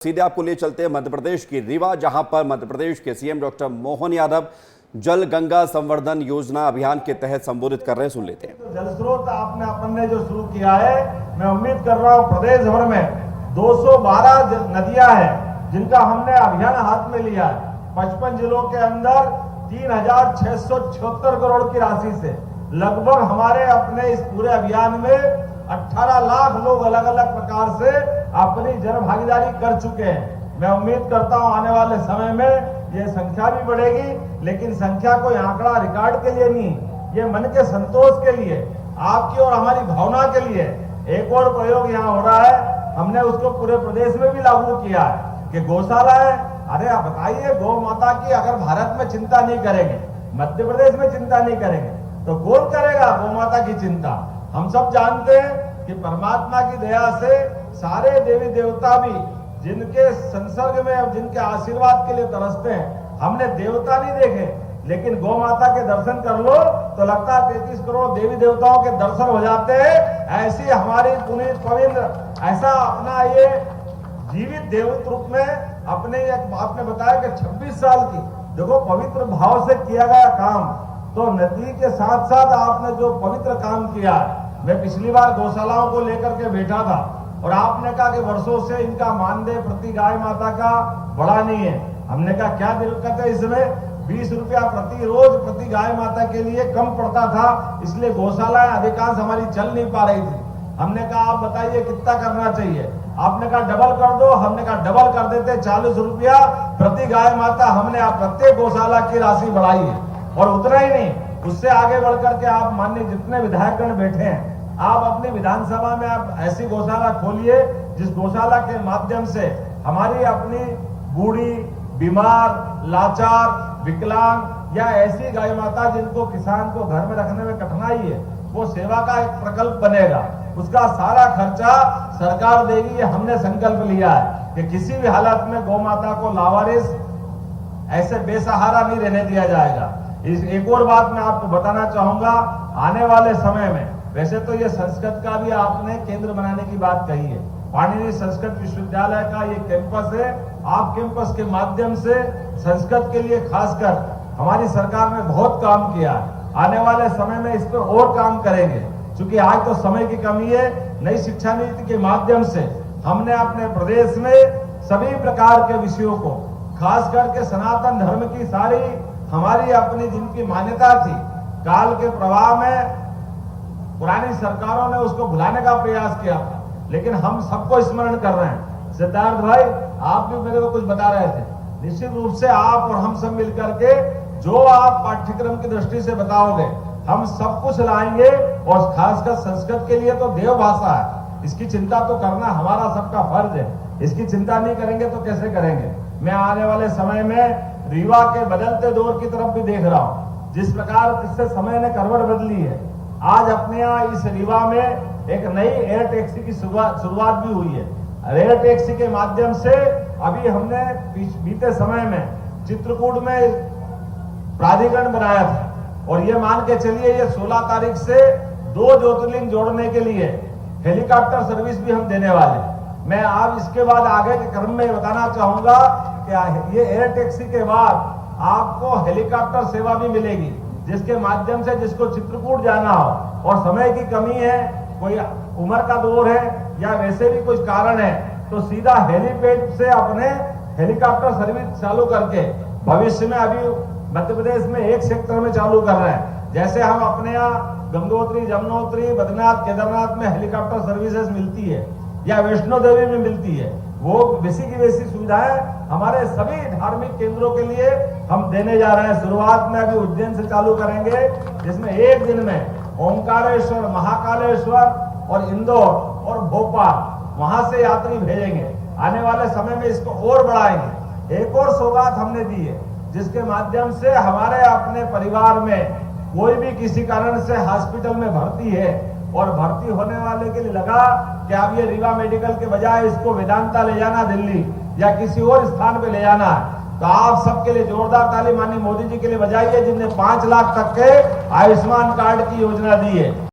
सीधे आपको ले चलते हैं मध्य प्रदेश की रीवा, जहां पर मध्य प्रदेश के सीएम डॉक्टर मोहन यादव जल गंगा संवर्धन योजना अभियान के तहत संबोधित कर रहे हैं। सुन लेते हैं। तो जल स्रोत अपन ने जो शुरू किया है, मैं उम्मीद कर रहा हूं प्रदेश भर में 212 नदियां हैं जिनका हमने अभियान हाथ में लिया है। 55 जिलों के अंदर 3,676 करोड़ की राशि से लगभग हमारे अपने इस पूरे अभियान में 18 लाख लोग अलग अलग प्रकार से अपनी जन भागीदारी कर चुके हैं। मैं उम्मीद करता हूं आने वाले समय में ये संख्या भी बढ़ेगी, लेकिन संख्या कोई आंकड़ा रिकॉर्ड के लिए नहीं, ये मन के संतोष के लिए, आपकी और हमारी भावना के लिए एक और प्रयोग यहाँ हो रहा है। हमने उसको पूरे प्रदेश में भी लागू किया है कि गौशाला है। अरे आप बताइए, गौ माता की अगर भारत में चिंता नहीं करेंगे, मध्य प्रदेश में चिंता नहीं करेंगे, तो कौन करेगा गौ माता की चिंता। हम सब जानते हैं कि परमात्मा की दया से सारे देवी देवता भी जिनके संसर्ग में, जिनके आशीर्वाद के लिए तरसते हैं, हमने देवता नहीं देखे, लेकिन गौ माता के दर्शन कर लो तो लगता है 33 करोड़ देवी देवताओं के दर्शन हो जाते हैं। ऐसी हमारी पुनीत पवित्र, ऐसा अपना ये जीवित देवत रूप में अपने आपने बताया कि 26 साल की देखो पवित्र भाव से किया गया काम, तो नदी के साथ साथ आपने जो पवित्र काम किया है। मैं पिछली बार गौशालाओं को लेकर के बैठा था और आपने कहा कि वर्षों से इनका मानदेय प्रति गाय माता का बढ़ा नहीं है। हमने कहा क्या दिक्कत है इसमें, 20 रुपया प्रति रोज प्रति गाय माता के लिए कम पड़ता था, इसलिए गौशालाएं अधिकांश हमारी चल नहीं पा रही थी। हमने कहा आप बताइए कितना करना चाहिए, आपने कहा डबल कर दो। हमने कहा डबल कर देते, 40 रुपया प्रति गाय माता हमने प्रत्येक गौशाला की राशि बढ़ाई है। और उतना ही नहीं, उससे आगे बढ़कर के आप माननीय जितने विधायकगण बैठे हैं, आप अपनी विधानसभा में आप ऐसी गौशाला खोलिए जिस गौशाला के माध्यम से हमारी अपनी बूढ़ी, बीमार, लाचार, विकलांग या ऐसी गाय माता जिनको किसान को घर में रखने में कठिनाई है, वो सेवा का एक प्रकल्प बनेगा। उसका सारा खर्चा सरकार देगी। ये हमने संकल्प लिया है कि किसी भी हालत में गौ माता को लावारिस, ऐसे बेसहारा नहीं रहने दिया जाएगा। इस एक और बात मैं आपको बताना चाहूंगा, आने वाले समय में, वैसे तो ये संस्कृत का भी आपने केंद्र बनाने की बात कही है, पाणिनि संस्कृत विश्वविद्यालय का ये कैंपस है। आप कैंपस के माध्यम से संस्कृत के लिए खासकर हमारी सरकार ने बहुत काम किया है। आने वाले समय में इस पर और काम करेंगे, क्योंकि आज तो समय की कमी है। नई शिक्षा नीति के माध्यम से हमने अपने प्रदेश में सभी प्रकार के विषयों को, खास करके सनातन धर्म की सारी हमारी अपनी जिनकी मान्यता थी, काल के प्रवाह में पुरानी सरकारों ने उसको भुलाने का प्रयास किया था, लेकिन हम सबको स्मरण कर रहे हैं। सिद्धार्थ भाई, आप भी मेरे को कुछ बता रहे थे, निश्चित रूप से आप और हम सब मिलकर के जो आप पाठ्यक्रम की दृष्टि से बताओगे, हम सब कुछ लाएंगे। और खासकर संस्कृत के लिए तो देव भाषा है, इसकी चिंता तो करना हमारा सबका फर्ज है। इसकी चिंता नहीं करेंगे तो कैसे करेंगे। मैं आने वाले समय में रीवा के बदलते दौर की तरफ भी देख रहा हूँ, जिस प्रकार इससे समय ने करवट बदली है। आज अपने यहाँ इस रीवा में एक नई एयर टैक्सी की शुरुआत भी हुई है। एयर टैक्सी के माध्यम से अभी हमने बीते समय में चित्रकूट में प्राधिकरण बनाया था, और ये मान के चलिए ये 16 तारीख से 2 ज्योतिर्लिंग जोड़ने के लिए हेलीकॉप्टर सर्विस भी हम देने वाले। मैं आप इसके बाद आगे के क्रम में बताना चाहूंगा कि ये एयर टैक्सी के बाद आपको हेलीकॉप्टर सेवा भी मिलेगी, जिसके माध्यम से जिसको चित्रकूट जाना हो और समय की कमी है, कोई उम्र का दौर है या वैसे भी कुछ कारण है, तो सीधा हेलीपैड से अपने हेलीकॉप्टर सर्विस चालू करके भविष्य में अभी मध्य प्रदेश में एक सेक्टर में चालू कर रहे हैं। जैसे हम अपने यहाँ गंगोत्री, जमुनोत्री, बद्रीनाथ, केदारनाथ में हेलीकॉप्टर सर्विसेज मिलती है या वैष्णो देवी में मिलती है, वो वैसी की वैसी सुविधाएं हमारे सभी धार्मिक केंद्रों के लिए हम देने जा रहे हैं। शुरुआत में अभी उज्जैन से चालू करेंगे, जिसमें एक दिन में ओंकारेश्वर, महाकालेश्वर और इंदौर और भोपाल वहां से यात्री भेजेंगे। आने वाले समय में इसको और बढ़ाएंगे। एक और सौगात हमने दी है, जिसके माध्यम से हमारे अपने परिवार में कोई भी किसी कारण से हॉस्पिटल में भर्ती है और भर्ती होने वाले के लिए लगा कि अब ये रीवा मेडिकल के बजाय इसको वेदांता ले जाना दिल्ली या किसी और स्थान पे ले जाना है, तो आप सबके लिए जोरदार ताली माननीय मोदी जी के लिए बजाइए, जिनने 5 लाख तक के आयुष्मान कार्ड की योजना दी है।